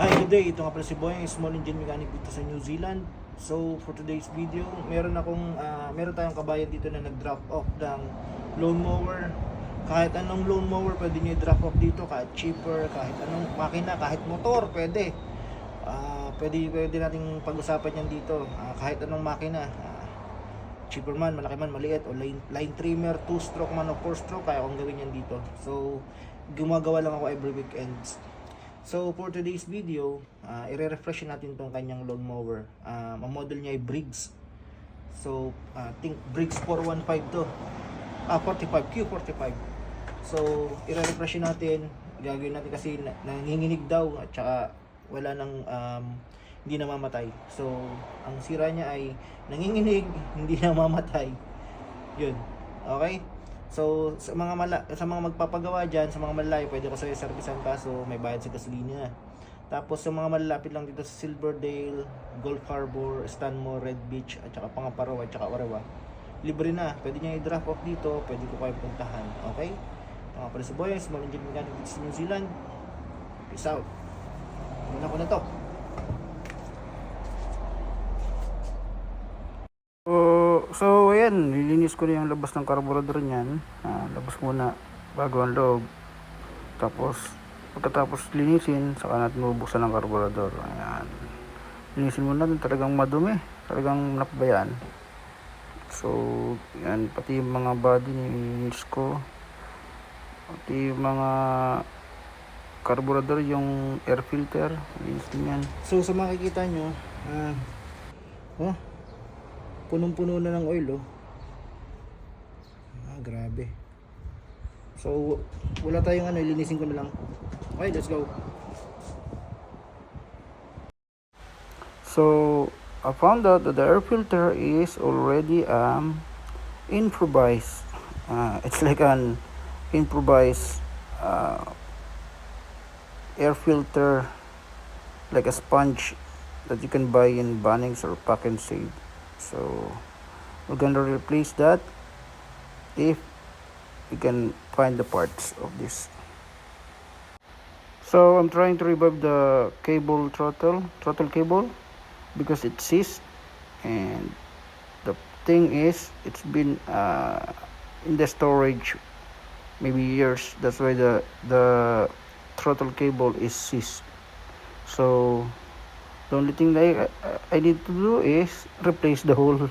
Hi, good day. Ito nga pala si Boy, small engine mechanic dito sa New Zealand. So, for today's video, meron tayong kabayan dito na nag-drop off ng lawnmower. Kahit anong lawnmower, pwede nyo i-drop off dito. Kahit cheaper, kahit anong makina, kahit motor, pwede. Pwede nating pag-usapan yan dito. Kahit anong makina. Cheaper man, malaki man, maliit, o line trimmer, 2-stroke man o 4-stroke, kaya akong gawin yan dito. So, gumagawa lang ako every weekends. So for today's video, i-refresh natin tong kanyang lawnmower. Ang model niya ay Briggs. So think Briggs 415 to. 45 Q45. So i-refresh natin. Gagawin natin kasi nanginginig daw at saka wala nang hindi namamatay. So ang sira niya ay nanginginig, hindi namamatay. Yun. Okay? So sa mga magpapagawa diyan, sa mga malalayo, pwede ko sa servicean kaso may bayad sa gasolina. Tapos sa mga malalapit lang dito sa Silverdale, Gulf Harbor, Stanmore, Red Beach at saka Pangaparaw at saka Orawa, libre na. Pwede niya i-drop off dito, pwede ko kayo puntahan. Okay? Mga pala sa Boy, small engine mechanic dito sa New Zealand. Peace out. Muna ko na to. So ayan, lilinis ko na yung labas ng carburetor niyan. Labas muna bago ang loob. Tapos pagkatapos linisin, saka natin bubuksan ng carburetor. Ayan. Linisin muna natin, talagang madumi, talagang nakbayaan. So yan, pati yung mga body nilinis ko. Pati yung mga carburetor, yung air filter, linisin din yan. So sa makikita nyo, punong-puno na ng oil, oh. Grabe. So, wala tayong ilinisin ko na lang. Okay, let's go. So, I found out that the air filter is already improvised. It's like an improvised air filter, like a sponge that you can buy in Bunnings or Pack and Save. So we're gonna replace that if we can find the parts of this. So I'm trying to revive the throttle cable, because it seized, and the thing is, it's been in the storage maybe years. That's why the throttle cable is seized. So the only thing that I need to do is replace the whole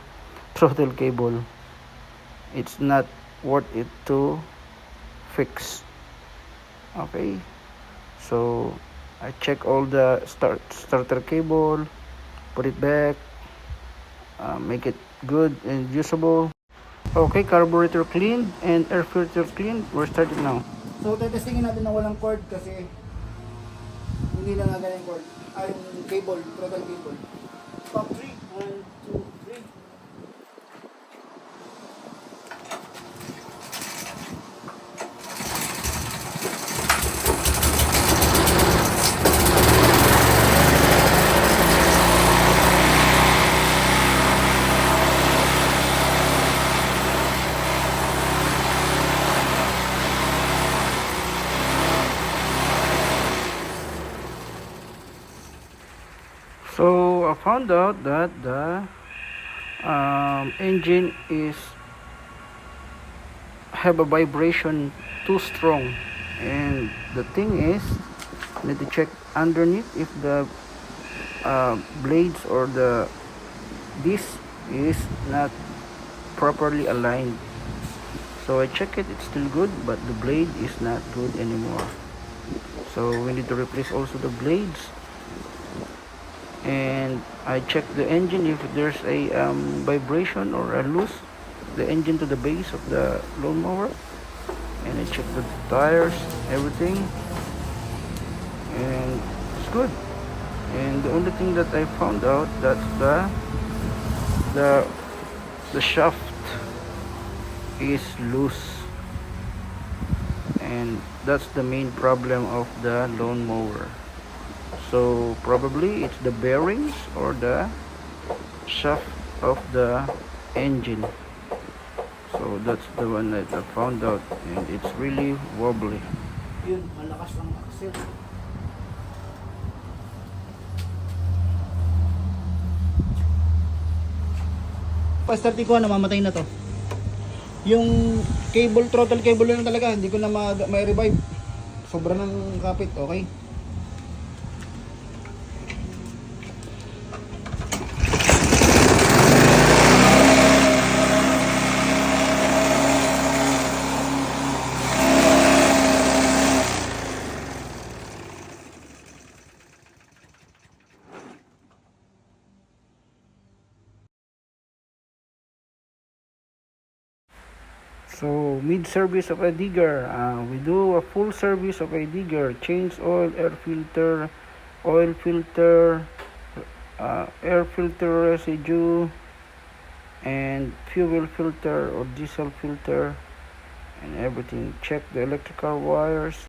throttle cable. It's not worth it to fix. Okay, so I check all the starter cable, put it back, make it good and usable. Okay, carburetor cleaned and air filter cleaned. We're starting now. So, tetestingin natin na walang cord kasi hindi na nga yung cord. Yung cable, throttle cable. Top 3. 1, 2, 3. So I found out that the engine is have a vibration too strong, and the thing is, I need to check underneath if the blades or the disc is not properly aligned. So I check it, it's still good, but the blade is not good anymore. So we need to replace also the blades. And I check the engine if there's a vibration or a loose the engine to the base of the lawnmower, and I check the tires, everything, and it's good. And the only thing that I found out, that's the shaft is loose, and that's the main problem of the lawnmower. So probably it's the bearings or the shaft of the engine. So that's the one that I found out, and it's really wobbly. Yun, malakas ang axle. pa-starting ko, namamatay na to. Yung cable, throttle cable na lang talaga, hindi ko na may revive. Sobra ng kapit, okay? So, mid-service of a digger, we do a full service of a digger, change oil, air filter, air filter residue, and fuel filter or diesel filter, and everything. Check the electrical wires.